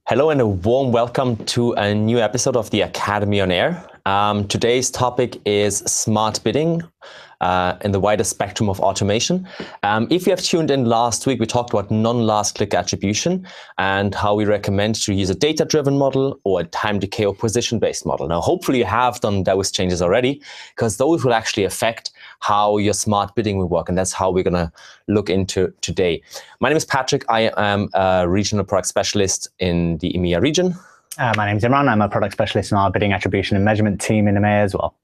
Hello and a warm welcome to a new episode of the Academy on Air. Today's topic is smart bidding in the wider spectrum of automation. If you have tuned in last week, we talked about non-last click attribution and how we recommend to use a data-driven model or a time decay or position-based model. Now, hopefully you have done those changes already, because those will actually affect how your smart bidding will work, and that's how we're going to look into today. My name is Patrick. I am a regional product specialist in the EMEA region. My name is Imran. I'm a product specialist in our bidding attribution and measurement team in EMEA as well.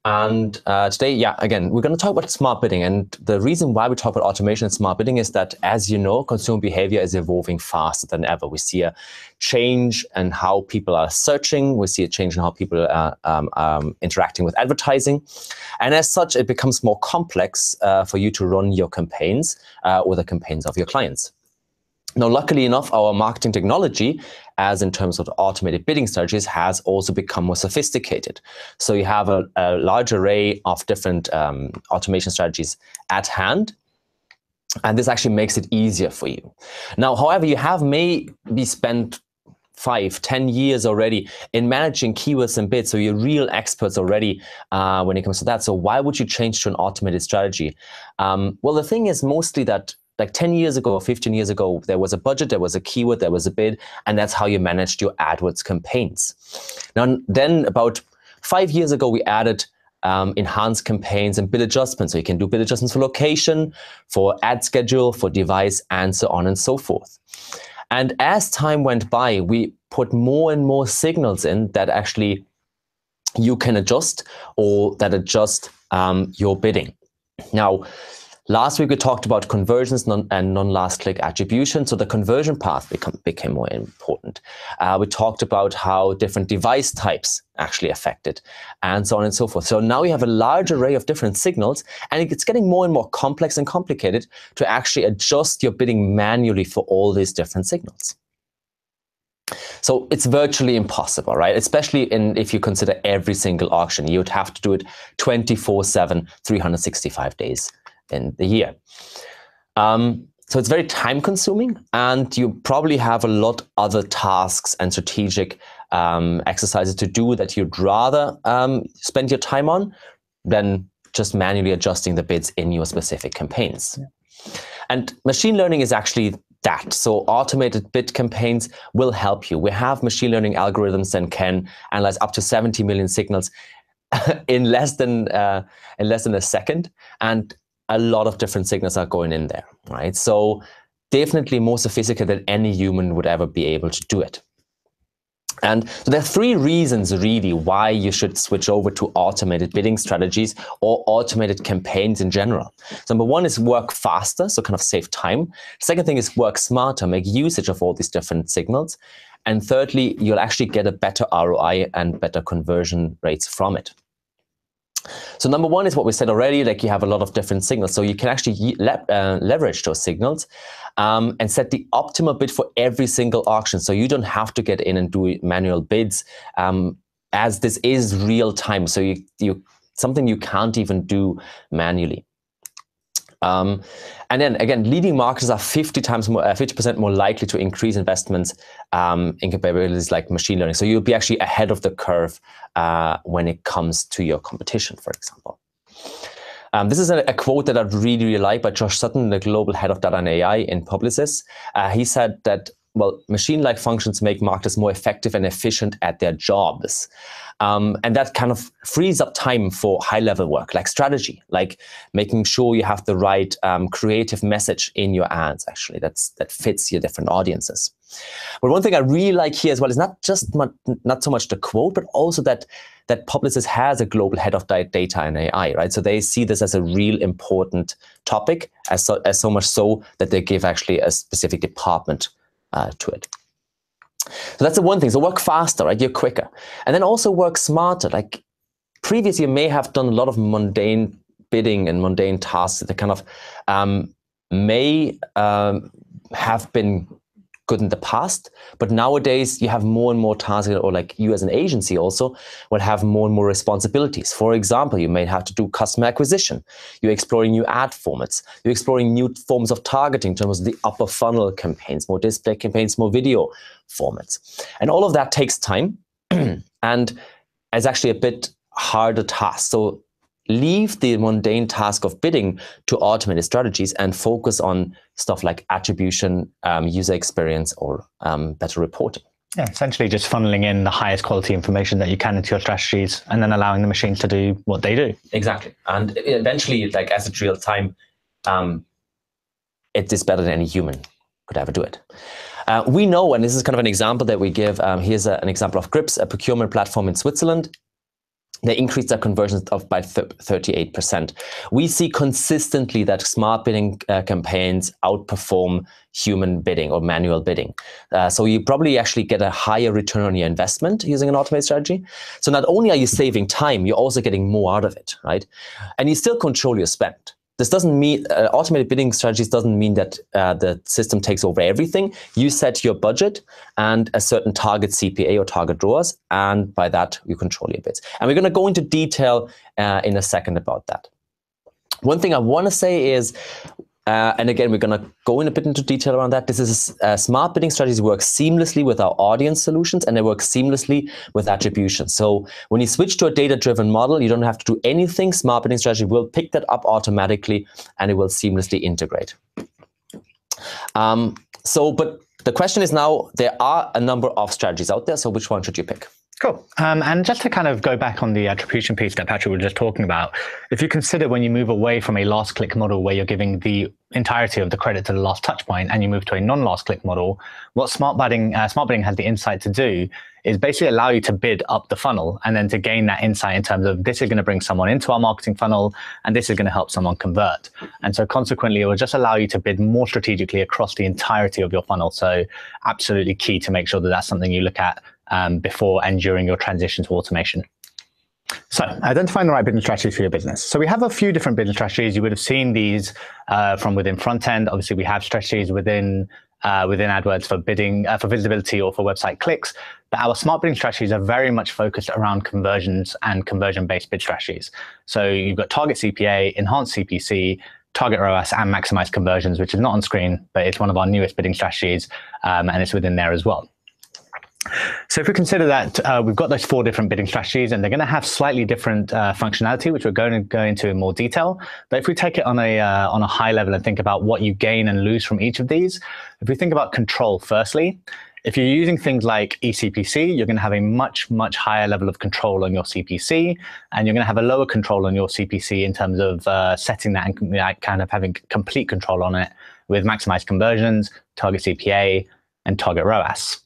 And today, again, we're going to talk about smart bidding. And the reason why we talk about automation and smart bidding is that, as you know, consumer behavior is evolving faster than ever. We see a change in how people are searching. We see a change in how people are interacting with advertising. And as such, it becomes more complex for you to run your campaigns or the campaigns of your clients. Now, luckily enough, our marketing technology, as in terms of automated bidding strategies, has also become more sophisticated. So you have a large array of different automation strategies at hand, and this actually makes it easier for you. Now, however, you have maybe spent 5-10 years already in managing keywords and bids, so you're real experts already when it comes to that. So why would you change to an automated strategy? Well, the thing is mostly that, like 10 years ago or 15 years ago, there was a budget, there was a keyword, there was a bid, and that's how you managed your AdWords campaigns. Now, then about 5 years ago, we added enhanced campaigns and bid adjustments. So you can do bid adjustments for location, for ad schedule, for device, and so on and so forth. And as time went by, we put more and more signals in that actually you can adjust or that adjust your bidding. Now, last week, we talked about conversions and non-last click attribution. So the conversion path became more important. We talked about how different device types actually affect it, and so on and so forth. So now we have a large array of different signals, and it's getting more and more complex and complicated to actually adjust your bidding manually for all these different signals. So it's virtually impossible, right? Especially if you consider every single auction. You would have to do it 24/7, 365 days in the year. So it's very time consuming, and you probably have a lot other tasks and strategic exercises to do that you'd rather spend your time on than just manually adjusting the bids in your specific campaigns. Yeah. And machine learning is actually that. So automated bid campaigns will help you. We have machine learning algorithms that can analyze up to 70 million signals in less than a second, and a lot of different signals are going in there, right? So definitely more sophisticated than any human would ever be able to do it. And so there are three reasons really why you should switch over to automated bidding strategies or automated campaigns in general. So number one is work faster, so kind of save time. Second thing is work smarter, make usage of all these different signals. And thirdly, you'll actually get a better ROI and better conversion rates from it. So number one is what we said already, like you have a lot of different signals. So you can actually leverage those signals and set the optimal bid for every single auction. So you don't have to get in and do manual bids as this is real time. So you something you can't even do manually. And then again, leading marketers are 50% more likely to increase investments in capabilities like machine learning. So you'll be actually ahead of the curve when it comes to your competition, for example. This is a quote that I really, really like by Josh Sutton, the global head of data and AI in Publicis. He said that, well, machine-like functions make marketers more effective and efficient at their jobs. And that kind of frees up time for high-level work, like strategy, like making sure you have the right creative message in your ads, actually, that fits your different audiences. But one thing I really like here as well is not so much the quote, but also that Publicis has a global head of data and AI, right? So they see this as a real important topic, as so much so that they give actually a specific department to it. So that's the one thing. So work faster, right? You're quicker. And then also work smarter. Like previously, you may have done a lot of mundane bidding and mundane tasks that kind of may have been good in the past, but nowadays you have more and more tasks, or like you as an agency also will have more and more responsibilities. For example, you may have to do customer acquisition. You're exploring new ad formats. You're exploring new forms of targeting in terms of the upper funnel campaigns, more display campaigns, more video formats. And all of that takes time and is actually a bit harder task. So leave the mundane task of bidding to automated strategies and focus on stuff like attribution, user experience, or better reporting. Yeah, essentially just funneling in the highest quality information that you can into your strategies and then allowing the machines to do what they do. Exactly. And eventually, like as it's real time, it is better than any human could ever do it. We know, and this is kind of an example that we give, here's an example of Grips, a procurement platform in Switzerland. They increased their conversions by 38%. We see consistently that smart bidding campaigns outperform human bidding or manual bidding. So you probably actually get a higher return on your investment using an automated strategy. So not only are you saving time, you're also getting more out of it, right? And you still control your spend. This doesn't mean, automated bidding strategies doesn't mean that the system takes over everything. You set your budget and a certain target CPA or target ROAS, and by that, you control your bids. And we're going to go into detail in a second about that. One thing I want to say is, and again, we're going to go in a bit into detail around that. This is smart bidding strategies work seamlessly with our audience solutions, and they work seamlessly with attribution. So when you switch to a data-driven model, you don't have to do anything. Smart bidding strategy will pick that up automatically, and it will seamlessly integrate. But the question is now, there are a number of strategies out there. So which one should you pick? Cool. And just to kind of go back on the attribution piece that Patrick was just talking about, if you consider when you move away from a last click model where you're giving the entirety of the credit to the last touch point and you move to a non-last click model, what smart bidding has the insight to do is basically allow you to bid up the funnel and then to gain that insight in terms of this is going to bring someone into our marketing funnel and this is going to help someone convert. And so consequently, it will just allow you to bid more strategically across the entirety of your funnel. So absolutely key to make sure that that's something you look at before and during your transition to automation. So identifying the right bidding strategies for your business. So we have a few different bidding strategies. You would have seen these from within front end. Obviously, we have strategies within AdWords for bidding, for visibility or for website clicks. But our smart bidding strategies are very much focused around conversions and conversion-based bid strategies. So you've got target CPA, enhanced CPC, target ROAS, and maximize conversions, which is not on screen, but it's one of our newest bidding strategies, and it's within there as well. So if we consider that we've got those 4 different bidding strategies and they're going to have slightly different functionality, which we're going to go into in more detail. But if we take it on a high level and think about what you gain and lose from each of these, if we think about control firstly, if you're using things like eCPC, you're going to have a much, much higher level of control on your CPC, and you're going to have a lower control on your CPC in terms of setting that and kind of having complete control on it with maximized conversions, target CPA, and target ROAS.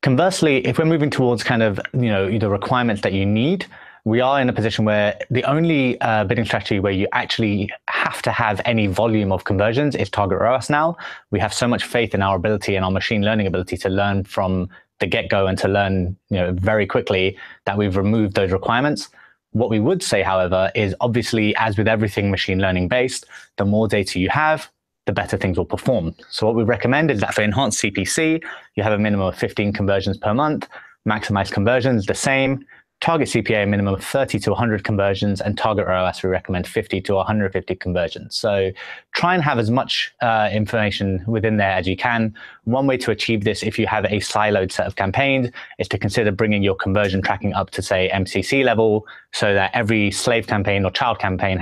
Conversely, if we're moving towards kind of, the requirements that you need, we are in a position where the only bidding strategy where you actually have to have any volume of conversions is target ROAS now. We have so much faith in our ability and our machine learning ability to learn from the get-go and to learn very quickly that we've removed those requirements. What we would say, however, is obviously, as with everything machine learning based, the more data you have, the better things will perform. So what we recommend is that for enhanced CPC, you have a minimum of 15 conversions per month, maximize conversions, the same, target CPA, a minimum of 30 to 100 conversions, and target ROAS, we recommend 50 to 150 conversions. So try and have as much information within there as you can. One way to achieve this, if you have a siloed set of campaigns, is to consider bringing your conversion tracking up to, say, MCC level, so that every slave campaign or child campaign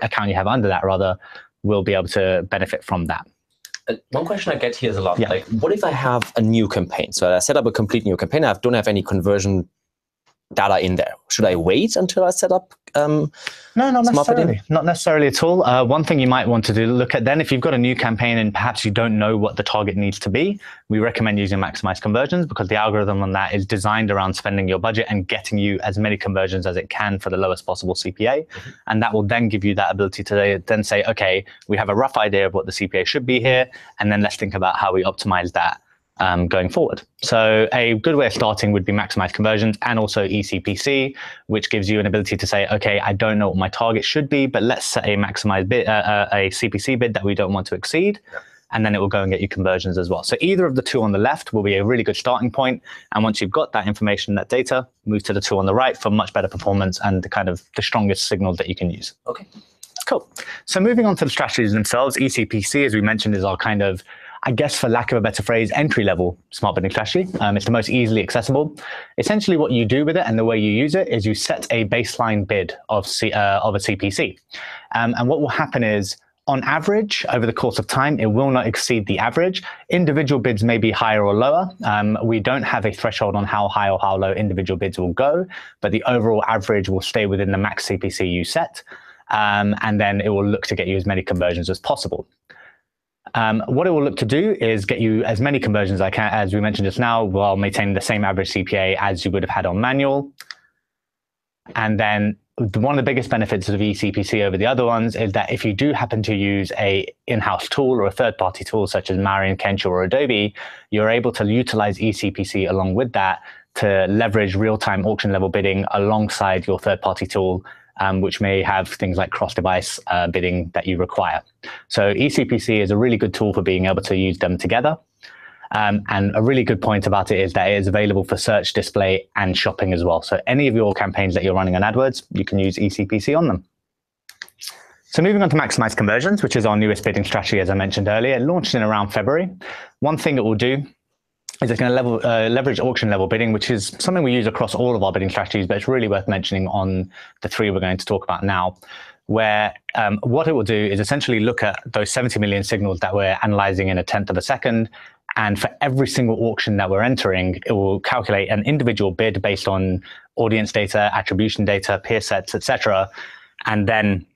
account you have under that, rather, will be able to benefit from that. One question I get here is a lot, like, what if I have a new campaign? So I set up a complete new campaign. I don't have any conversion data in there. Should I wait until I set up? No, not necessarily. Not necessarily at all. One thing you might want to look at then, if you've got a new campaign and perhaps you don't know what the target needs to be, we recommend using maximize conversions because the algorithm on that is designed around spending your budget and getting you as many conversions as it can for the lowest possible CPA. Mm-hmm. And that will then give you that ability to then say, okay, we have a rough idea of what the CPA should be here, and then let's think about how we optimize that going forward. So a good way of starting would be maximize conversions and also eCPC, which gives you an ability to say, okay, I don't know what my target should be, but let's set a maximized bid, a CPC bid that we don't want to exceed. and then it will go and get you conversions as well. So either of the two on the left will be a really good starting point. And once you've got that information, that data, move to the two on the right for much better performance and the strongest signal that you can use. Okay. Cool. So moving on to the strategies themselves, ECPC, as we mentioned, is our kind of, I guess for lack of a better phrase, entry-level smart bidding strategy. It's the most easily accessible. Essentially what you do with it and the way you use it is you set a baseline bid of a CPC. And what will happen is, on average, over the course of time, it will not exceed the average. Individual bids may be higher or lower. We don't have a threshold on how high or how low individual bids will go, but the overall average will stay within the max CPC you set. And then it will look to get you as many conversions as possible. What it will look to do is get you as many conversions as we mentioned just now, while maintaining the same average CPA as you would have had on manual. And then one of the biggest benefits of eCPC over the other ones is that if you do happen to use a in-house tool or a third-party tool such as Marion, Kensho, or Adobe, you're able to utilize eCPC along with that to leverage real-time auction-level bidding alongside your third-party tool, which may have things like cross-device bidding that you require. So eCPC is a really good tool for being able to use them together. And a really good point about it is that it is available for search, display, and shopping as well. So any of your campaigns that you're running on AdWords, you can use eCPC on them. So moving on to maximize conversions, which is our newest bidding strategy, as I mentioned earlier. It launched in around February. One thing it will do is it's going to leverage auction level bidding, which is something we use across all of our bidding strategies, but it's really worth mentioning on the three we're going to talk about now, where what it will do is essentially look at those 70 million signals that we're analyzing in 1/10 of a second. And for every single auction that we're entering, it will calculate an individual bid based on audience data, attribution data, peer sets, etc., and then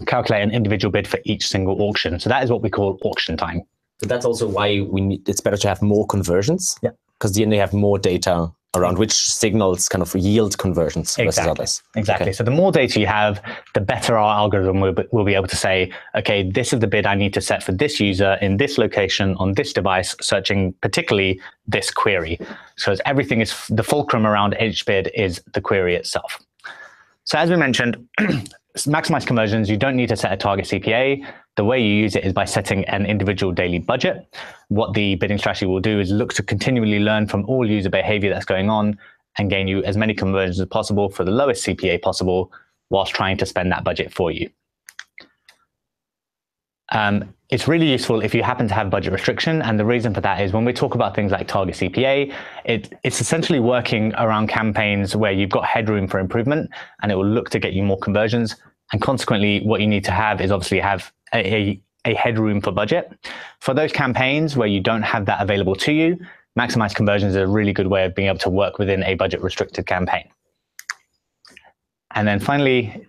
calculate an individual bid for each single auction. So that is what we call auction time. But that's also why it's better to have more conversions. Yeah. Because then they have more data around which signals kind of yield conversions versus others. Exactly. Okay. So the more data you have, the better our algorithm will be able to say, okay, this is the bid I need to set for this user in this location on this device, searching particularly this query. So everything is the fulcrum around each bid is the query itself. So as we mentioned, maximize conversions, you don't need to set a target CPA. The way you use it is by setting an individual daily budget. What the bidding strategy will do is look to continually learn from all user behavior that's going on and gain you as many conversions as possible for the lowest CPA possible whilst trying to spend that budget for you. It's really useful if you happen to have budget restriction. And the reason for that is when we talk about things like target CPA, it's essentially working around campaigns where you've got headroom for improvement and it will look to get you more conversions. And consequently, what you need to have is obviously have a headroom for budget. For those campaigns where you don't have that available to you, maximize conversions is a really good way of being able to work within a budget restricted campaign. And then finally,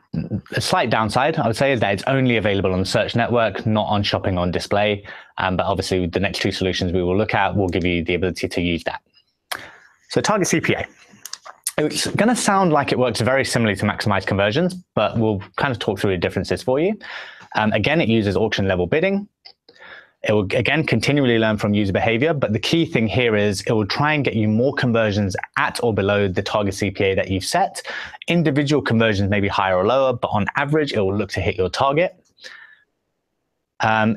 a slight downside, I would say, is that it's only available on the search network, not on shopping on display. But obviously, the next two solutions we will look at will give you the ability to use that. So target CPA. It's going to sound like it works very similarly to maximize conversions, but we'll kind of talk through the differences for you. Again, it uses auction level bidding. It will, again, continually learn from user behavior. But the key thing here is it will try and get you more conversions at or below the target CPA that you've set. Individual conversions may be higher or lower, but on average, it will look to hit your target.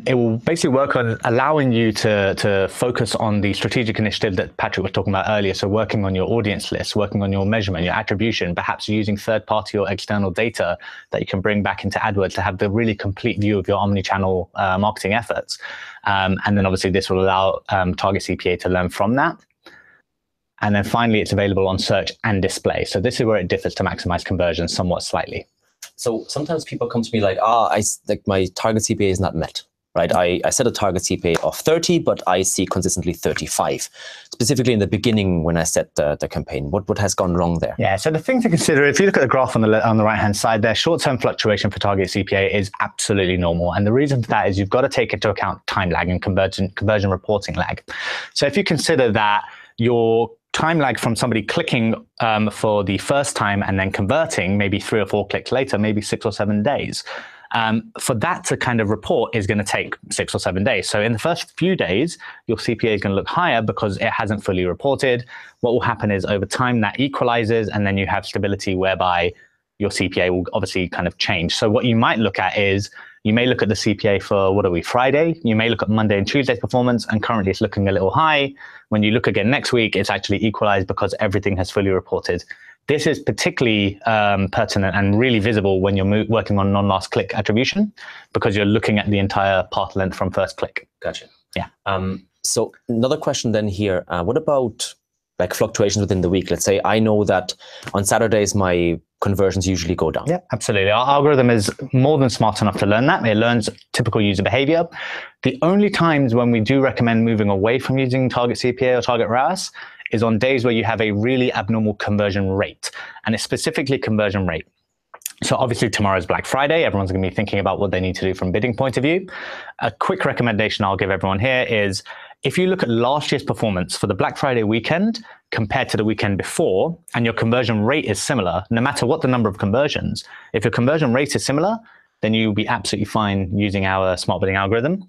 It will basically work on allowing you to focus on the strategic initiative that Patrick was talking about earlier. So working on your audience list, working on your measurement, your attribution, perhaps using third-party or external data that you can bring back into AdWords to have the really complete view of your omni-channel marketing efforts. And then obviously this will allow target CPA to learn from that. And then finally, it's available on search and display. So this is where it differs to maximize conversion somewhat slightly. So sometimes people come to me like, my target CPA is not met, right? I set a target CPA of 30, but I see consistently 35. Specifically in the beginning when I set the campaign, what has gone wrong there? Yeah, so the thing to consider, if you look at the graph on the right-hand side there, short-term fluctuation for target CPA is absolutely normal. And the reason for that is you've got to take into account time lag and conversion reporting lag. So if you consider that your time lag from somebody clicking for the first time and then converting maybe 3 or 4 clicks later, maybe 6 or 7 days. For that to kind of report is going to take 6 or 7 days. So in the first few days, your CPA is going to look higher because it hasn't fully reported. What will happen is over time that equalizes and then you have stability whereby your CPA will obviously kind of change. So what you might look at is You may look at the CPA for, what are we, Friday? You may look at Monday and Tuesday's performance, and currently it's looking a little high. When you look again next week, it's actually equalized because everything has fully reported. This is particularly pertinent and really visible when you're working on non-last click attribution, because you're looking at the entire path length from first click. Gotcha. Yeah. So another question then here, what about like fluctuations within the week? Let's say I know that on Saturdays, my conversions usually go down. Yeah, absolutely. Our algorithm is more than smart enough to learn that. It learns typical user behavior. The only times when we do recommend moving away from using target CPA or target ROAS is on days where you have a really abnormal conversion rate, and it's specifically conversion rate. So obviously tomorrow's Black Friday. Everyone's going to be thinking about what they need to do from bidding point of view. A quick recommendation I'll give everyone here is if you look at last year's performance for the Black Friday weekend compared to the weekend before, and your conversion rate is similar, no matter what the number of conversions, if your conversion rate is similar, then you'll be absolutely fine using our smart bidding algorithm.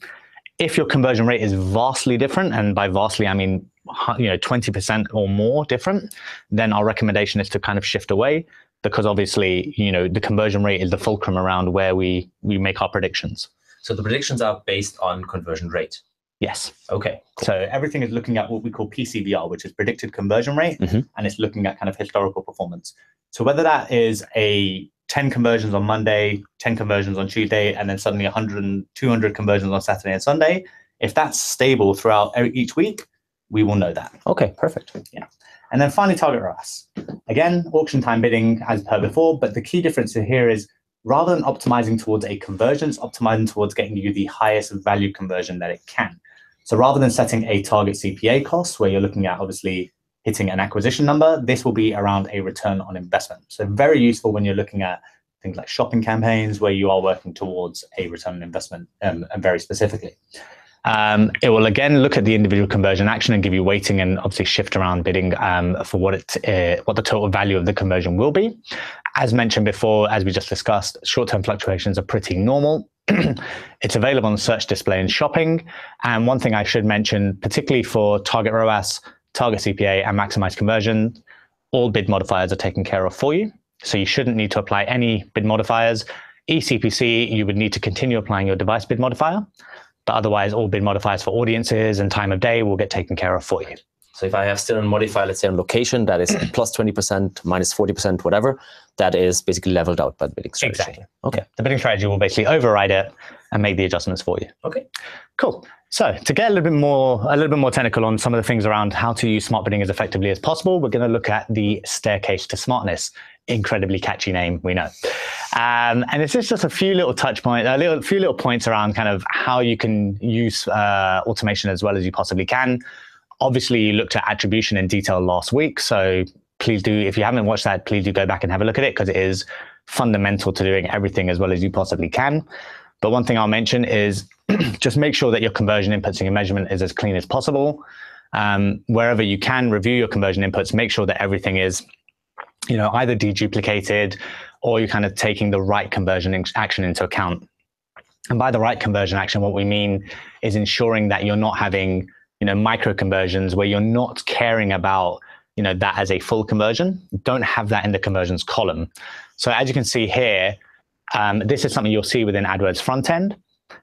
If your conversion rate is vastly different, and by vastly I mean 20% or more different, then our recommendation is to kind of shift away, because obviously the conversion rate is the fulcrum around where we make our predictions. So the predictions are based on conversion rate. Yes. Okay. Cool. So everything is looking at what we call PCVR, which is predicted conversion rate, and it's looking at kind of historical performance. So whether that is a 10 conversions on Monday, 10 conversions on Tuesday, and then suddenly 100 and 200 conversions on Saturday and Sunday, if that's stable throughout each week, we will know that. Okay, perfect. Yeah. And then finally, target ROAS. Again, auction time bidding as per before, but the key difference here is rather than optimizing towards a conversion, it's optimizing towards getting you the highest value conversion that it can. So rather than setting a target CPA cost where you're looking at obviously hitting an acquisition number, this will be around a return on investment. So very useful when you're looking at things like shopping campaigns where you are working towards a return on investment and very specifically. It will again look at the individual conversion action and give you weighting and obviously shift around bidding for what the total value of the conversion will be. As mentioned before, as we just discussed, short-term fluctuations are pretty normal. It's available on search, display, and shopping. And one thing I should mention, particularly for target ROAS, target CPA, and maximize conversion, all bid modifiers are taken care of for you. So you shouldn't need to apply any bid modifiers. eCPC, you would need to continue applying your device bid modifier. But otherwise, all bid modifiers for audiences and time of day will get taken care of for you. So if I have still a modifier, let's say on location, that is plus 20%, minus 40%, whatever, that is basically leveled out by the bidding strategy. Exactly. Okay. The bidding strategy will basically override it and make the adjustments for you. Okay. Cool. So to get a little bit more technical on some of the things around how to use smart bidding as effectively as possible, we're going to look at the staircase to smartness. Incredibly catchy name, we know. And it's just a few little touch points, few little points around kind of how you can use automation as well as you possibly can. Obviously, you looked at attribution in detail last week, so please do, if you haven't watched that, please do go back and have a look at it, because it is fundamental to doing everything as well as you possibly can. But one thing I'll mention is just make sure that your conversion inputs and your measurement is as clean as possible. Wherever you can, review your conversion inputs, make sure that everything is either deduplicated or you're kind of taking the right conversion action into account. And by the right conversion action, what we mean is ensuring that you're not having micro conversions where you're not caring about that as a full conversion. Don't have that in the conversions column. So as you can see here, this is something you'll see within AdWords front end.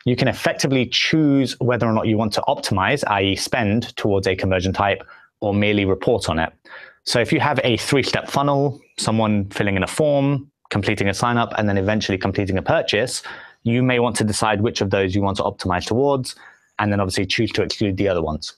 You can effectively choose whether or not you want to optimize, i.e. spend towards a conversion type, or merely report on it. So if you have a 3-step funnel, someone filling in a form, completing a sign up, and then eventually completing a purchase, you may want to decide which of those you want to optimize towards, and then obviously choose to exclude the other ones.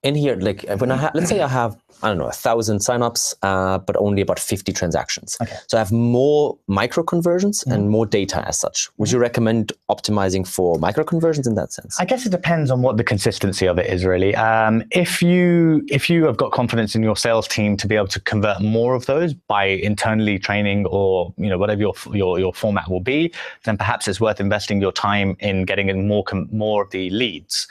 In here, like when let's say I have, 1,000 signups, but only about 50 transactions. Okay. So I have more micro conversions and more data as such. Would you recommend optimizing for micro conversions in that sense? I guess it depends on what the consistency of it is, really. If you have got confidence in your sales team to be able to convert more of those by internally training or whatever your format will be, then perhaps it's worth investing your time in getting in more of the leads.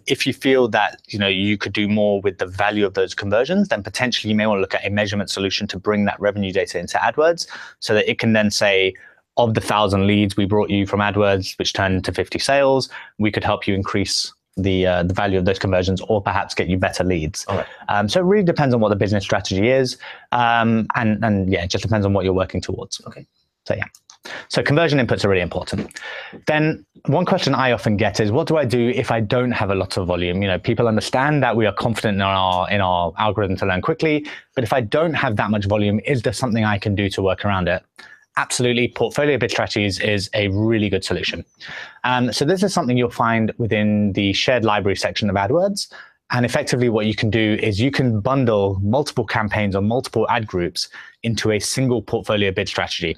If you feel that you could do more with the value of those conversions, then potentially you may want to look at a measurement solution to bring that revenue data into AdWords, so that it can then say, of the 1,000 leads we brought you from AdWords, which turned into 50 sales, we could help you increase the value of those conversions, or perhaps get you better leads. All right. So it really depends on what the business strategy is, and yeah, it just depends on what you're working towards. Okay. So yeah. So conversion inputs are really important. Then one question I often get is, what do I do if I don't have a lot of volume? People understand that we are confident in our algorithm to learn quickly, but if I don't have that much volume, is there something I can do to work around it? Absolutely. Portfolio bid strategies is a really good solution. So this is something you'll find within the shared library section of AdWords. And effectively what you can do is you can bundle multiple campaigns or multiple ad groups into a single portfolio bid strategy.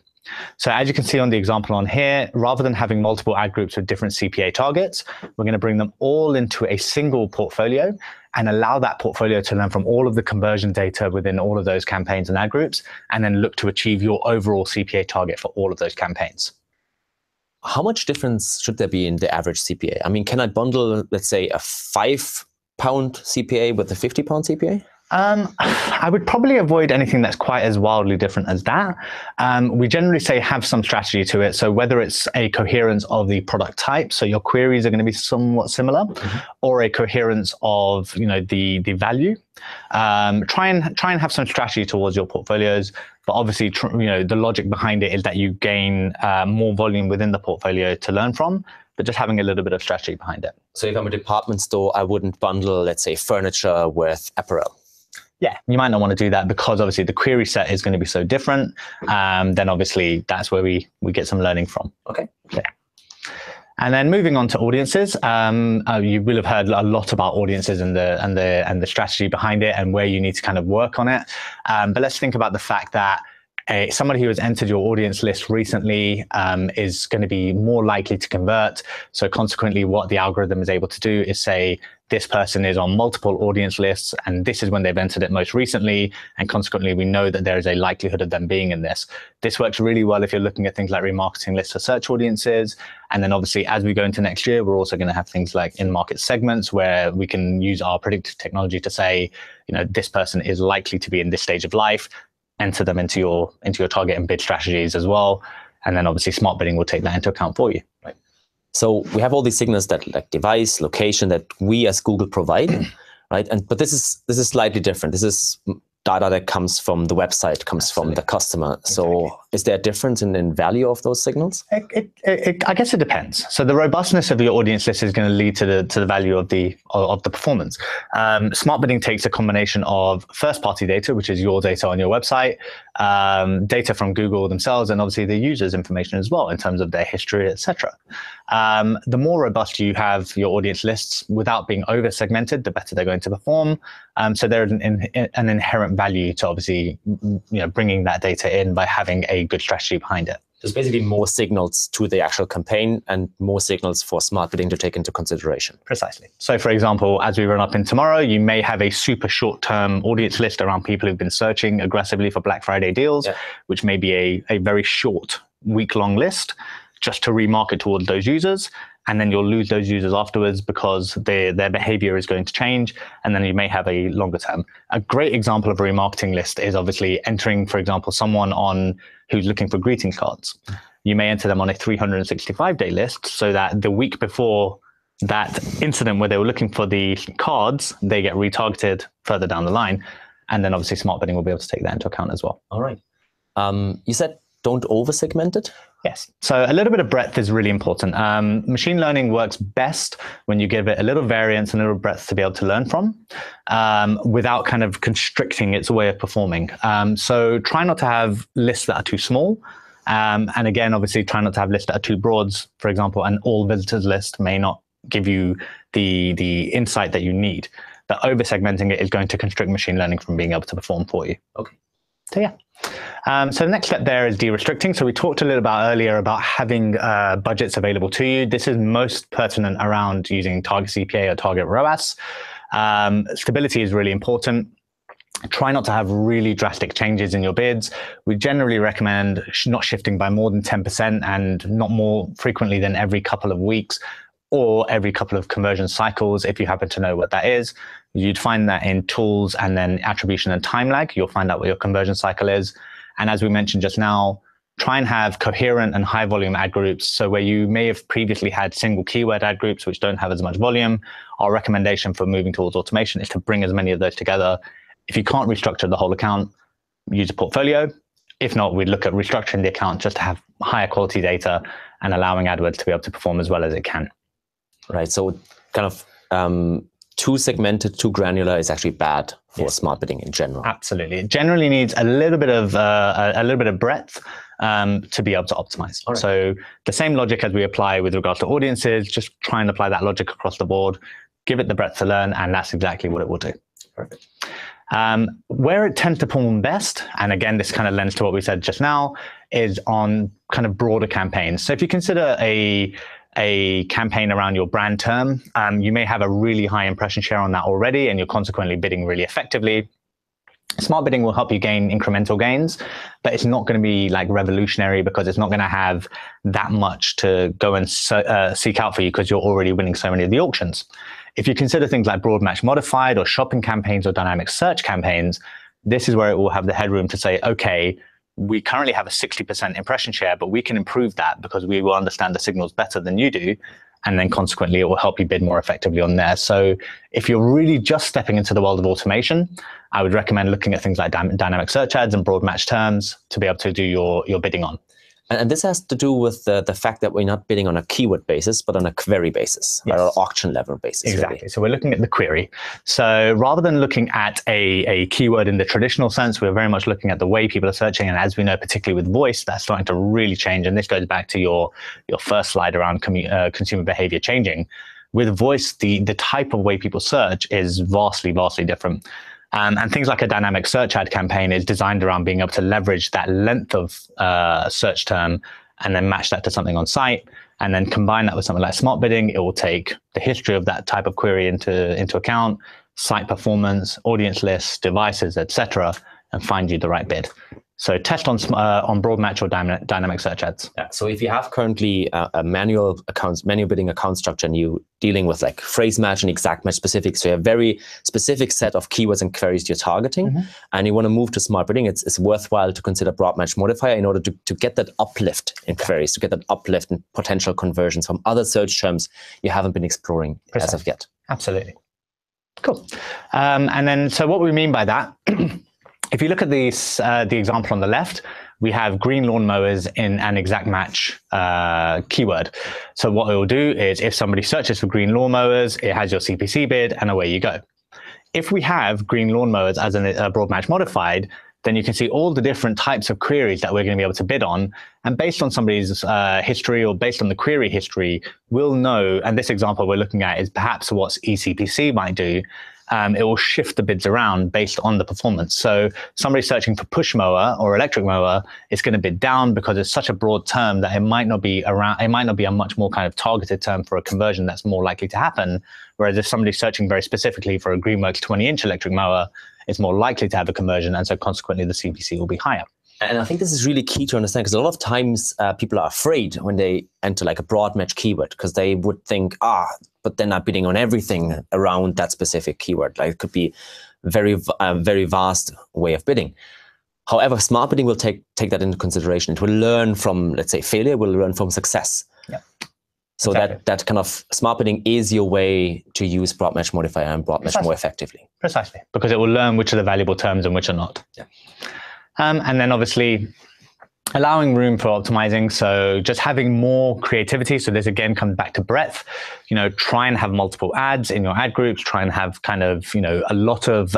So as you can see on the example on here, rather than having multiple ad groups with different CPA targets, we're going to bring them all into a single portfolio and allow that portfolio to learn from all of the conversion data within all of those campaigns and ad groups, and then look to achieve your overall CPA target for all of those campaigns. How much difference should there be in the average CPA? I mean, can I bundle, let's say, a £5 CPA with a £50 CPA? I would probably avoid anything that's quite as wildly different as that. We generally say have some strategy to it. So whether it's a coherence of the product type, so your queries are going to be somewhat similar, or a coherence of the value. Try and have some strategy towards your portfolios. But obviously, the logic behind it is that you gain more volume within the portfolio to learn from, but just having a little bit of strategy behind it. So if I'm a department store, I wouldn't bundle, let's say, furniture with apparel. Yeah, you might not want to do that because obviously the query set is going to be so different. Then obviously that's where we get some learning from. Okay. Yeah. And then moving on to audiences, you will have heard a lot about audiences and the strategy behind it and where you need to kind of work on it. But let's think about the fact that somebody who has entered your audience list recently is going to be more likely to convert. So consequently, what the algorithm is able to do is say, this person is on multiple audience lists, and this is when they've entered it most recently. And consequently, we know that there is a likelihood of them being in this. This works really well if you're looking at things like remarketing lists for search audiences. And then obviously, as we go into next year, we're also going to have things like in-market segments where we can use our predictive technology to say, this person is likely to be in this stage of life. Enter them into your target and bid strategies as well. And then obviously smart bidding will take that into account for you. Right. So we have all these signals that like device, location that we as Google provide, right? But this is slightly different. This is data that comes from the website, comes from the customer. So is there a difference in value of those signals? I guess it depends. So the robustness of your audience list is going to lead to the value of the performance. Smart bidding takes a combination of first-party data, which is your data on your website, data from Google themselves, and obviously the users' information as well in terms of their history, etc. The more robust you have your audience lists without being over-segmented, the better they're going to perform. So there's an inherent value to obviously bringing that data in by having a good strategy behind it. There's basically more signals to the actual campaign and more signals for smart bidding to take into consideration. Precisely. So for example, as we run up in tomorrow, you may have a super short-term audience list around people who've been searching aggressively for Black Friday deals, which may be a very short week-long list just to remarket towards those users. And then you'll lose those users afterwards because their behavior is going to change. And then you may have a longer term. A great example of a remarketing list is obviously entering, for example, someone who's looking for greetings cards. You may enter them on a 365-day list so that the week before that incident where they were looking for the cards, they get retargeted further down the line. And then obviously smart bidding will be able to take that into account as well. All right. You said don't over-segment it? Yes. So a little bit of breadth is really important. Machine learning works best when you give it a little variance and a little breadth to be able to learn from without kind of constricting its way of performing. So try not to have lists that are too small. And again, obviously, try not to have lists that are too broad. For example, an all visitors list may not give you the insight that you need. But over-segmenting it is going to constrict machine learning from being able to perform for you. Okay. So yeah. So the next step there is de-restricting. So we talked a little earlier about having budgets available to you. This is most pertinent around using target CPA or target ROAS. Stability is really important. Try not to have really drastic changes in your bids. We generally recommend not shifting by more than 10% and not more frequently than every couple of weeks or every couple of conversion cycles, if you happen to know what that is. You'd find that in tools and then attribution and time lag. You'll find out what your conversion cycle is. And as we mentioned just now, try and have coherent and high volume ad groups. So where you may have previously had single keyword ad groups, which don't have as much volume, our recommendation for moving towards automation is to bring as many of those together. If you can't restructure the whole account, use a portfolio. If not, we'd look at restructuring the account just to have higher quality data and allowing AdWords to be able to perform as well as it can. Right. So kind of too segmented, too granular is actually bad for smart bidding in general. Absolutely. It generally needs a little bit of breadth to be able to optimize. Right. So the same logic as we apply with regards to audiences, just try and apply that logic across the board, give it the breadth to learn, and that's exactly what it will do. Perfect. Where it tends to perform best, and again, this kind of lends to what we said just now, is on kind of broader campaigns. So if you consider a campaign around your brand term, you may have a really high impression share on that already, and you're consequently bidding really effectively. Smart bidding will help you gain incremental gains, but it's not going to be like revolutionary because it's not going to have that much to go and seek out for you because you're already winning so many of the auctions. If you consider things like broad match modified or shopping campaigns or dynamic search campaigns, this is where it will have the headroom to say, okay, we currently have a 60% impression share, but we can improve that because we will understand the signals better than you do. And then consequently, it will help you bid more effectively on there. So if you're really just stepping into the world of automation, I would recommend looking at things like dynamic search ads and broad match terms to be able to do your bidding on. And this has to do with the fact that we're not bidding on a keyword basis, but on a query basis, or an auction level basis. Exactly. Really. So we're looking at the query. So rather than looking at a keyword in the traditional sense, we're very much looking at the way people are searching. And as we know, particularly with voice, that's starting to really change. And this goes back to your first slide around consumer behavior changing. With voice, the type of way people search is vastly, vastly different. And things like a dynamic search ad campaign is designed around being able to leverage that length of search term and then match that to something on site and then combine that with something like smart bidding. It will take the history of that type of query into account, site performance, audience lists, devices, etc., and find you the right bid. So test on broad match or dynamic search ads. Yeah. So if you have currently a manual bidding account structure and you dealing with like phrase match and exact match specifics, so you have a very specific set of keywords and queries you're targeting, and you want to move to smart bidding, it's worthwhile to consider broad match modifier in order to get that uplift in queries, to get that uplift in potential conversions from other search terms you haven't been exploring as of yet. Absolutely. Cool. And then, so what we mean by that, if you look at this, the example on the left, we have green lawnmowers in an exact match keyword. So what it will do is if somebody searches for green lawnmowers, it has your CPC bid and away you go. If we have green lawnmowers as a broad match modified, then you can see all the different types of queries that we're going to be able to bid on. And based on somebody's history or based on the query history, we'll know, and this example we're looking at is perhaps what eCPC might do. It will shift the bids around based on the performance. So somebody searching for push mower or electric mower is going to bid down because it's such a broad term that it might not be around. It might not be a much more kind of targeted term for a conversion that's more likely to happen. Whereas if somebody's searching very specifically for a Greenworks 20-inch electric mower, it's more likely to have a conversion, and so consequently the CPC will be higher. And I think this is really key to understand because a lot of times people are afraid when they enter like a broad match keyword because they would think, but they're not bidding on everything around that specific keyword. Like it could be very vast way of bidding. However, smart bidding will take that into consideration. It will learn from, let's say, failure, will learn from success. Yeah. So exactly. that kind of smart bidding is your way to use broad match modifier and broad match more effectively. Precisely, because it will learn which are the valuable terms and which are not. Yeah. And then obviously allowing room for optimizing. So just having more creativity. So this again comes back to breadth. Try and have multiple ads in your ad groups. Try and have kind of, a lot of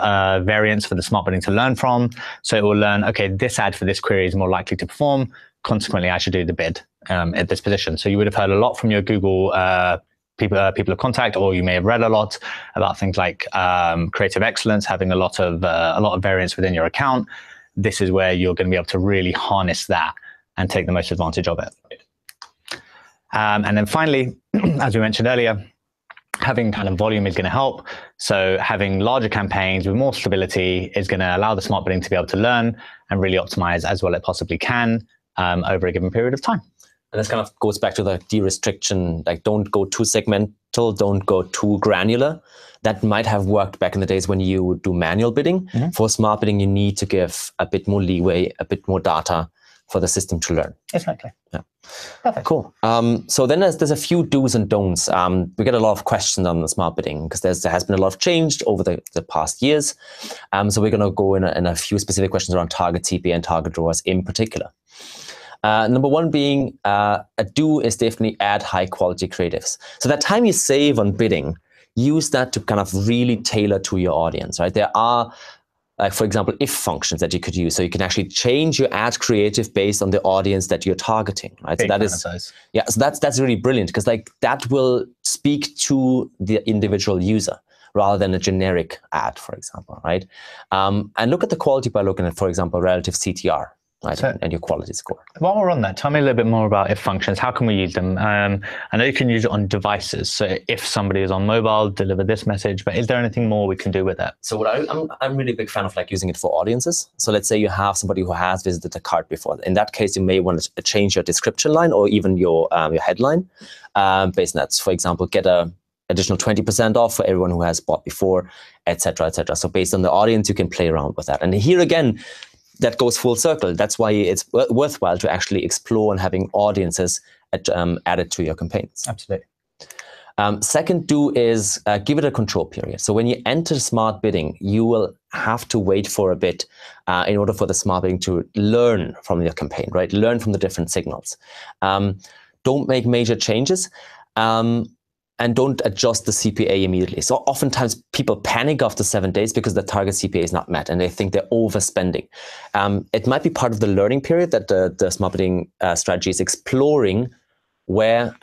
variants for the smart bidding to learn from. So it will learn, okay, this ad for this query is more likely to perform. Consequently, I should do the bid at this position. So you would have heard a lot from your Google people of contact, or you may have read a lot about things like creative excellence, having a lot of variance within your account. This is where you're going to be able to really harness that and take the most advantage of it. And then finally, as we mentioned earlier, having kind of volume is going to help. So having larger campaigns with more stability is going to allow the smart bidding to be able to learn and really optimize as well as it possibly can over a given period of time. And this kind of goes back to the de-restriction, like don't go too segmental, don't go too granular. That might have worked back in the days when you do manual bidding. For smart bidding, you need to give a bit more leeway, a bit more data for the system to learn. Exactly. Yeah. Perfect. Cool. So then there's a few do's and don'ts. We get a lot of questions on the smart bidding because there has been a lot of change over the past years. So we're going to go in a few specific questions around target CPA and target ROAS in particular. Number one being a do is definitely add high quality creatives. So that time you save on bidding, use that to kind of really tailor to your audience, right? There are, like, for example, if functions that you could use. So you can actually change your ad creative based on the audience that you're targeting, right? So that is, yeah, so that's really brilliant because like that will speak to the individual user rather than a generic ad, for example, right? And look at the quality by looking at, for example, relative CTR. Right, so, and your quality score. While we're on that, tell me a little bit more about if functions. How can we use them? I know you can use it on devices. So if somebody is on mobile, deliver this message. But is there anything more we can do with that? So what I'm really a big fan of like using it for audiences. So let's say you have somebody who has visited a cart before. In that case, you may want to change your description line or even your headline based on that. So for example, get a additional 20% off for everyone who has bought before, etc., etc. So based on the audience, you can play around with that. And here again, that goes full circle. That's why it's worthwhile to actually explore and having audiences added to your campaigns. Absolutely. Second do is give it a control period. So when you enter smart bidding, you will have to wait for a bit in order for the smart bidding to learn from your campaign, right? Learn from the different signals. Don't make major changes. And don't adjust the CPA immediately. So oftentimes people panic after 7 days because the target CPA is not met and they think they're overspending. It might be part of the learning period that the smart bidding strategy is exploring where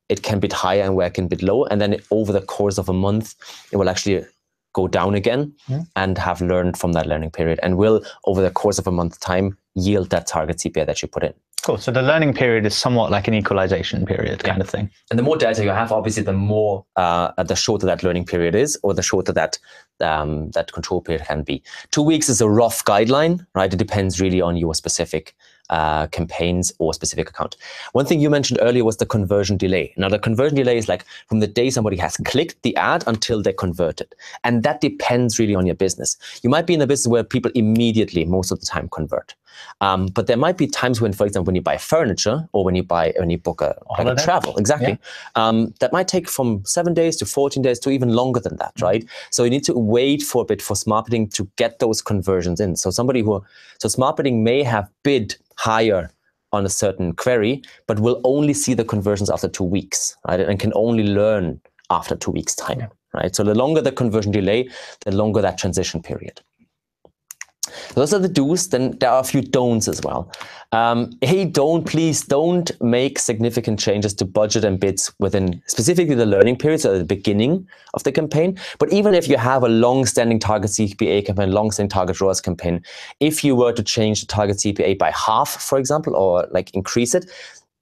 it can bid higher and where it can bid low. And then over the course of a month, it will actually go down again and have learned from that learning period and will, over the course of a month's time, yield that target CPA that you put in. Cool. So the learning period is somewhat like an equalization period kind of thing. And the more data you have, obviously, the more, the shorter that learning period is, or the shorter that that control period can be. 2 weeks is a rough guideline, right? It depends really on your specific campaigns or specific account. One thing you mentioned earlier was the conversion delay. Now, the conversion delay is like from the day somebody has clicked the ad until they converted. And that depends really on your business. You might be in a business where people immediately, most of the time, convert. But there might be times when, for example, when you buy furniture or when you book a travel, exactly, that might take from 7 days to 14 days to even longer than that, right? So you need to wait for a bit for smart bidding to get those conversions in. So so smart bidding may have bid higher on a certain query, but will only see the conversions after 2 weeks, right? And can only learn after 2 weeks' time, right? So the longer the conversion delay, the longer that transition period. Those are the do's. Then there are a few don'ts as well. Please don't make significant changes to budget and bids within specifically the learning period, so at the beginning of the campaign. But even if you have a long-standing target CPA campaign, long-standing target ROAS campaign, if you were to change the target CPA by half, for example, or like increase it,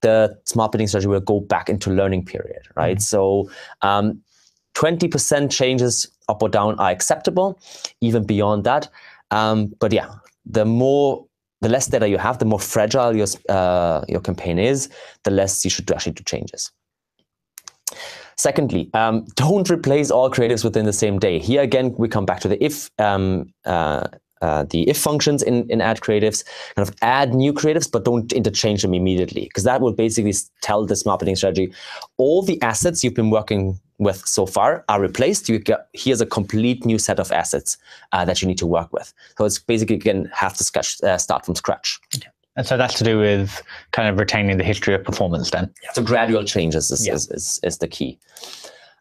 the smart bidding strategy will go back into learning period, right? So 20% changes up or down are acceptable, even beyond that. But yeah, the less data you have, the more fragile your campaign is, the less you should actually do changes. Secondly, don't replace all creatives within the same day. Here again, we come back to the if functions in ad creatives. Kind of add new creatives, but don't interchange them immediately, because that will basically tell the smart bidding strategy all the assets you've been working with so far are replaced. Here's a complete new set of assets that you need to work with. So it's basically, again, have to start from scratch. Okay. And so that's to do with kind of retaining the history of performance then? Yeah, so gradual changes is the key.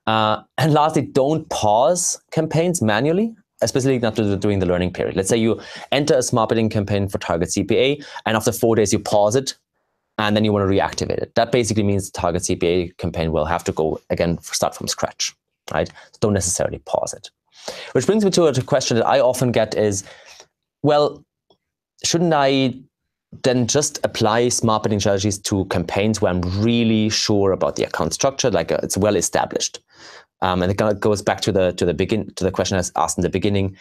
And lastly, don't pause campaigns manually, especially not during the learning period. Let's say you enter a smart bidding campaign for target CPA, and after 4 days you pause it, and then you want to reactivate it. That basically means the target CPA campaign will have to go again, start from scratch, right? So don't necessarily pause it. Which brings me to a question that I often get is, well, shouldn't I then just apply smart bidding strategies to campaigns where I'm really sure about the account structure, like it's well established? And it goes back to the question I asked in the beginning.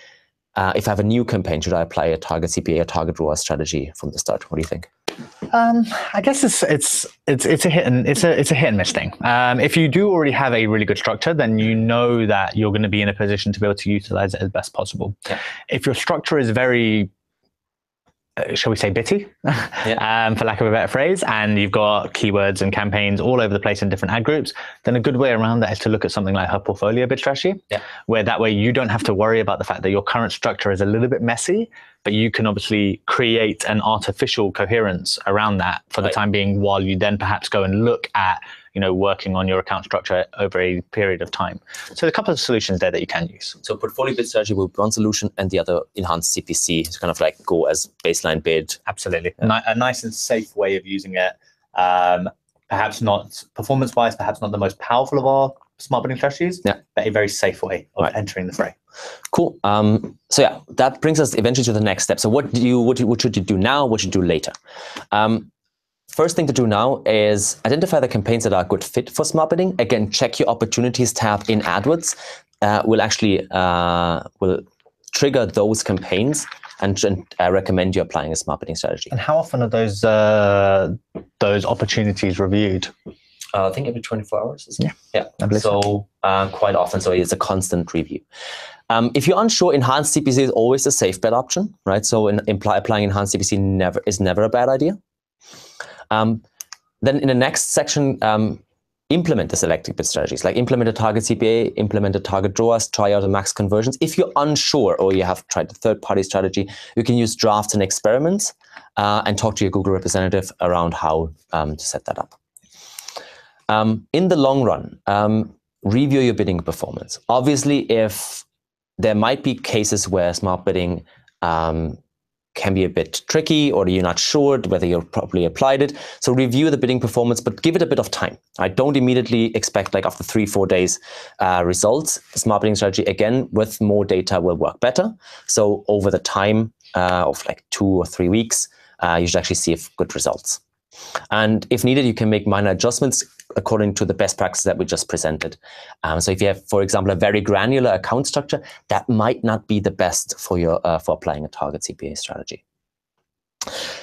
If I have a new campaign, should I apply a target CPA or target ROAS strategy from the start? What do you think? I guess it's a hit and miss thing. If you do already have a really good structure, then you know that you're going to be in a position to be able to utilize it as best possible. Yeah. If your structure is very shall we say, bitty, yeah. for lack of a better phrase, and you've got keywords and campaigns all over the place in different ad groups, then a good way around that is to look at something like her portfolio bid strategy, where that way you don't have to worry about the fact that your current structure is a little bit messy, but you can obviously create an artificial coherence around that for the time being, while you then perhaps go and look at, you know, working on your account structure over a period of time. So a couple of solutions there that you can use. So portfolio bid strategy will be one solution, and the other enhanced CPC is kind of like go as baseline bid. Absolutely. A nice and safe way of using it. Perhaps not performance-wise, perhaps not the most powerful of our smart bidding strategies, but a very safe way of entering the fray. Cool. So yeah, that brings us eventually to the next step. So what should you do now? What should you do later? First thing to do now is identify the campaigns that are a good fit for smart bidding. Again, check your opportunities tab in AdWords. Will trigger those campaigns and recommend you applying a smart bidding strategy. And how often are those opportunities reviewed? I think every 24 hours. Isn't it? Yeah. So quite often. So it's a constant review. If you're unsure, enhanced CPC is always a safe bet option, right? So applying enhanced CPC is never a bad idea. Then in the next section, implement the selected bid strategies, like implement a target CPA, implement a target ROAS, try out a max conversions. If you're unsure or you have tried a third-party strategy, you can use drafts and experiments and talk to your Google representative around how to set that up. In the long run, review your bidding performance. Obviously, if there might be cases where smart bidding can be a bit tricky, or you're not sure whether you've properly applied it. So review the bidding performance, but give it a bit of time. I don't immediately expect, like after 3-4 days, results. The smart bidding strategy, again, with more data will work better. So over the time of like 2 or 3 weeks, you should actually see good results. And if needed, you can make minor adjustments according to the best practices that we just presented. So if you have, for example, a very granular account structure, that might not be the best for your for applying a target CPA strategy.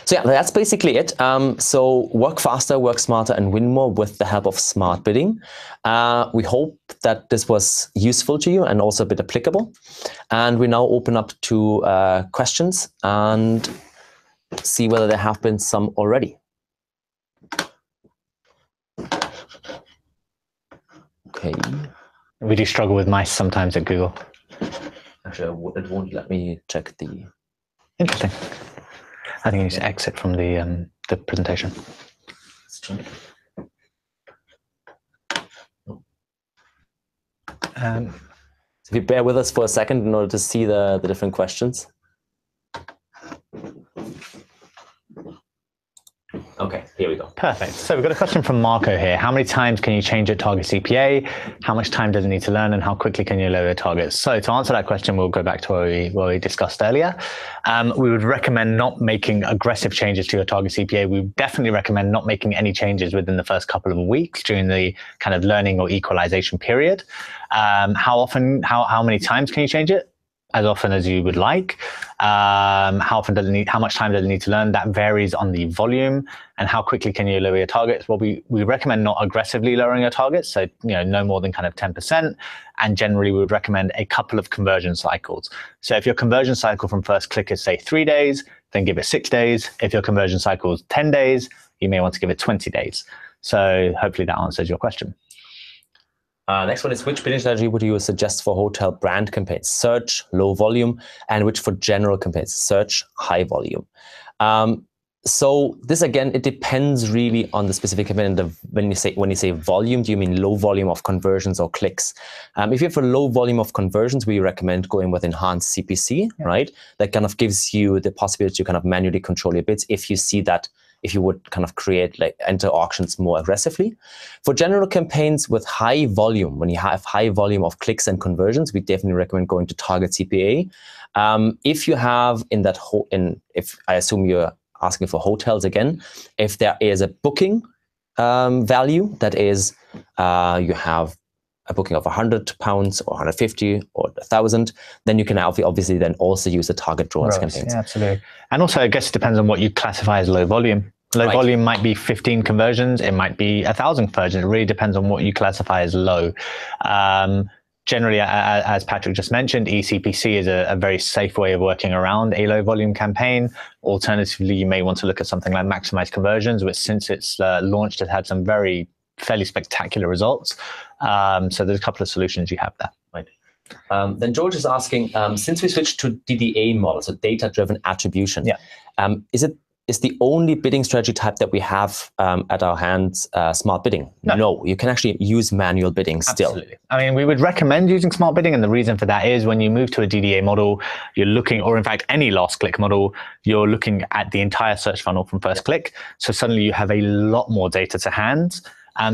So yeah, that's basically it. So work faster, work smarter, and win more with the help of smart bidding. We hope that this was useful to you and also a bit applicable. And we now open up to questions and see whether there have been some already. Okay. We do struggle with mice sometimes at Google. Actually, it won't let me check the... Interesting. I think you need to exit from the presentation. So if you bear with us for a second in order to see the different questions. Okay, here we go. Perfect. So we've got a question from Marco here. How many times can you change your target CPA? How much time does it need to learn? And how quickly can you lower your targets? So to answer that question, we'll go back to what we discussed earlier. We would recommend not making aggressive changes to your target CPA. We definitely recommend not making any changes within the first couple of weeks during the kind of learning or equalization period. How many times can you change it? As often as you would like. How much time does it need to learn? That varies on the volume. And how quickly can you lower your targets? Well, we recommend not aggressively lowering your targets, so no more than kind of 10%. And generally, we would recommend a couple of conversion cycles. So if your conversion cycle from first click is, say, 3 days, then give it 6 days. If your conversion cycle is 10 days, you may want to give it 20 days. So hopefully that answers your question. Next one is, which bidding strategy would you suggest for hotel brand campaigns? Search, low volume, and which for general campaigns? Search, high volume. So this, again, it depends really on the specific campaign. When you say volume, do you mean low volume of conversions or clicks? If you have a low volume of conversions, we recommend going with enhanced CPC, right? That kind of gives you the possibility to kind of manually control your bids if you see that, if you would kind of enter auctions more aggressively. For general campaigns with high volume, when you have high volume of clicks and conversions, we definitely recommend going to target CPA. If you have if I assume you're asking for hotels again, if there is a booking value, that is, you have a booking of £100 or 150 or 1,000, then you can obviously then also use the target ROAS campaigns. Yeah, absolutely. And also, I guess it depends on what you classify as low volume. Low volume might be 15 conversions. It might be 1,000 conversions. It really depends on what you classify as low. generally, as Patrick just mentioned, eCPC is a very safe way of working around a low volume campaign. Alternatively, you may want to look at something like maximize conversions, which since it's launched, has had some fairly spectacular results. So there's a couple of solutions you have there. Right. Then George is asking, since we switched to DDA model, so data-driven attribution, is the only bidding strategy type that we have at our hands smart bidding? No, you can actually use manual bidding still. Absolutely. I mean, we would recommend using smart bidding, and the reason for that is when you move to a DDA model, you're looking, or in fact, any last click model, you're looking at the entire search funnel from first click. So suddenly you have a lot more data to hand.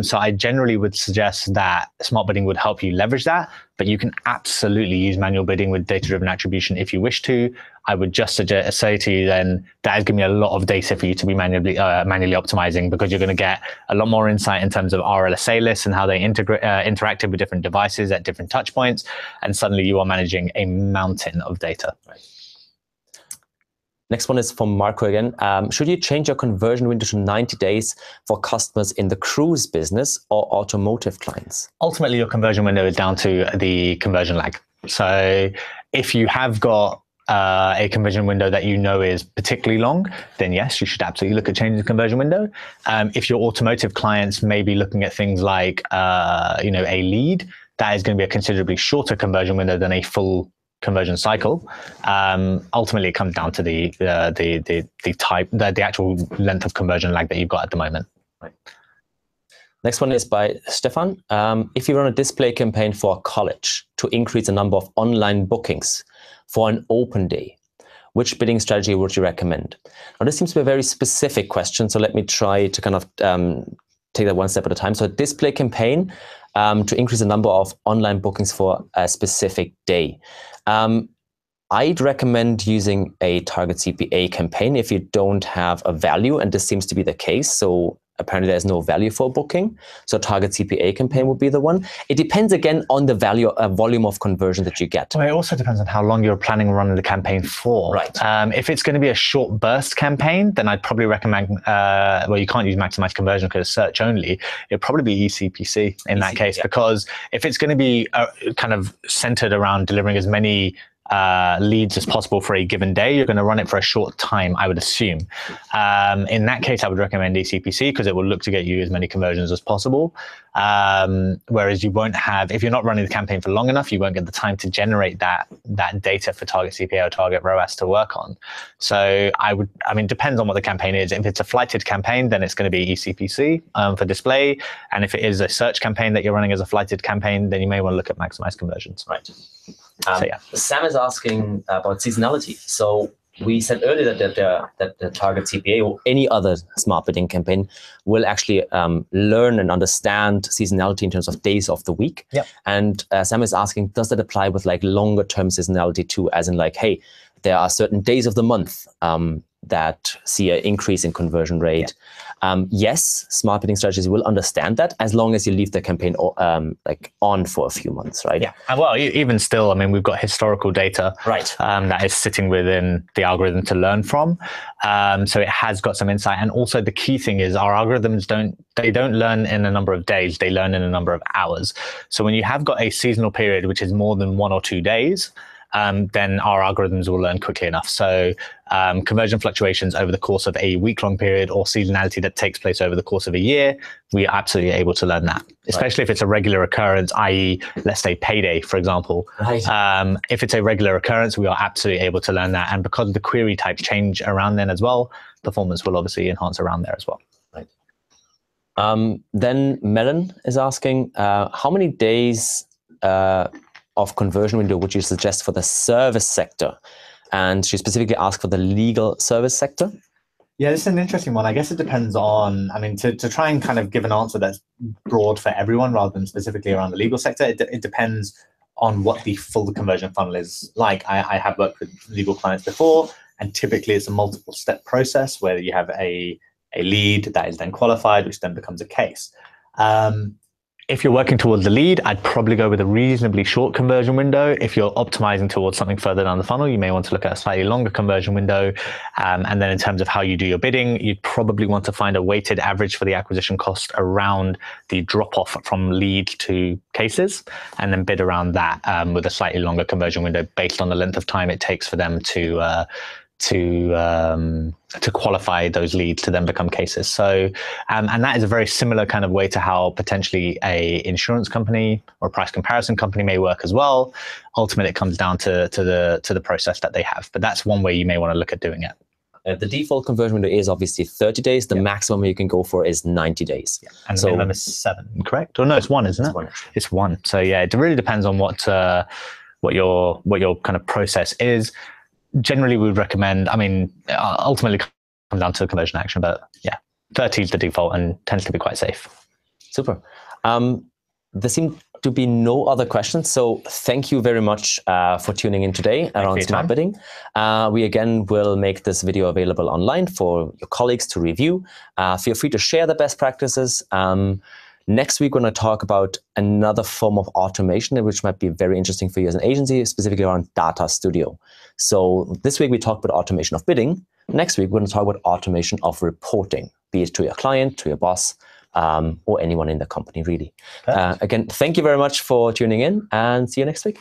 So I generally would suggest that smart bidding would help you leverage that, but you can absolutely use manual bidding with data-driven attribution if you wish to. I would just say to you then, that is giving me a lot of data for you to be manually optimizing, because you're going to get a lot more insight in terms of RLSA lists and how they interacted with different devices at different touch points. And suddenly you are managing a mountain of data. Right. Next one is from Marco again. Should you change your conversion window to 90 days for customers in the cruise business or automotive clients? Ultimately, your conversion window is down to the conversion lag. So if you have got a conversion window that you know is particularly long, then yes, you should absolutely look at changing the conversion window. If your automotive clients may be looking at things like a lead, that is going to be a considerably shorter conversion window than a full conversion cycle. Ultimately, it comes down to the actual length of conversion lag that you've got at the moment. Right. Next one is by Stefan. If you run a display campaign for a college to increase the number of online bookings for an open day, which bidding strategy would you recommend? Now, this seems to be a very specific question, so let me try to kind of take that one step at a time. So a display campaign to increase the number of online bookings for a specific day. I'd recommend using a target CPA campaign if you don't have a value, and this seems to be the case. So apparently there's no value for booking. So target CPA campaign would be the one. It depends again on the volume of conversion that you get. Well, it also depends on how long you're planning on running the campaign for. Right. If it's going to be a short burst campaign, then I'd probably recommend, well, you can't use maximize conversion because it's search only. It'd probably be eCPC in that case, because if it's going to be kind of centered around delivering as many leads as possible for a given day, you're going to run it for a short time, I would assume. In that case, I would recommend eCPC because it will look to get you as many conversions as possible. Whereas you won't have, if you're not running the campaign for long enough, you won't get the time to generate that data for target CPA or target ROAS to work on. So depends on what the campaign is. If it's a flighted campaign, then it's going to be eCPC for display. And if it is a search campaign that you're running as a flighted campaign, then you may want to look at maximize conversions. Right. Sam is asking about seasonality. So we said earlier that the target CPA or any other smart bidding campaign will actually learn and understand seasonality in terms of days of the week. Yep. And Sam is asking, does that apply with like longer term seasonality too? As in like, hey, there are certain days of the month that see an increase in conversion rate. Yeah. Yes, smart bidding strategies will understand that as long as you leave the campaign on for a few months, right? Yeah, and well, even still, I mean, we've got historical data, right, that is sitting within the algorithm to learn from. So it has got some insight, and also the key thing is our algorithms don't learn in a number of days; they learn in a number of hours. So when you have got a seasonal period which is more than 1 or 2 days, then our algorithms will learn quickly enough. So conversion fluctuations over the course of a week-long period or seasonality that takes place over the course of a year, we are absolutely able to learn that, especially if it's a regular occurrence, i.e., let's say payday, for example. Right. If it's a regular occurrence, we are absolutely able to learn that. And because the query types change around then as well, performance will obviously enhance around there as well. Right. Then Melon is asking, how many days of conversion window would you suggest for the service sector? And she specifically asked for the legal service sector. Yeah, this is an interesting one. I guess it depends on, I mean, to try and kind of give an answer that's broad for everyone rather than specifically around the legal sector, it depends on what the full conversion funnel is like. I have worked with legal clients before, and typically it's a multiple step process where you have a lead that is then qualified, which then becomes a case. If you're working towards the lead, I'd probably go with a reasonably short conversion window. If you're optimizing towards something further down the funnel, you may want to look at a slightly longer conversion window. And then in terms of how you do your bidding, you'd probably want to find a weighted average for the acquisition cost around the drop-off from lead to cases, and then bid around that with a slightly longer conversion window based on the length of time it takes for them to qualify those leads to then become cases. So, and that is a very similar kind of way to how potentially a insurance company or price comparison company may work as well. Ultimately, it comes down to the process that they have. But that's one way you may want to look at doing it. The default conversion window is obviously 30 days. The maximum you can go for is 90 days. Yeah. And the minimum is 7, correct? Or no, it's 1, isn't it? It's 1. It's 1. So yeah, it really depends on what your kind of process is. Generally, we would recommend, I mean, ultimately it comes down to conversion action, but yeah, 30 is the default and tends to be quite safe. Super. There seem to be no other questions. So thank you very much for tuning in today around smart bidding. We again will make this video available online for your colleagues to review. Feel free to share the best practices. Next week, we're going to talk about another form of automation, which might be very interesting for you as an agency, specifically around Data Studio. So this week, we talked about automation of bidding. Next week, we're going to talk about automation of reporting, be it to your client, to your boss, or anyone in the company, really. Again, thank you very much for tuning in, and see you next week.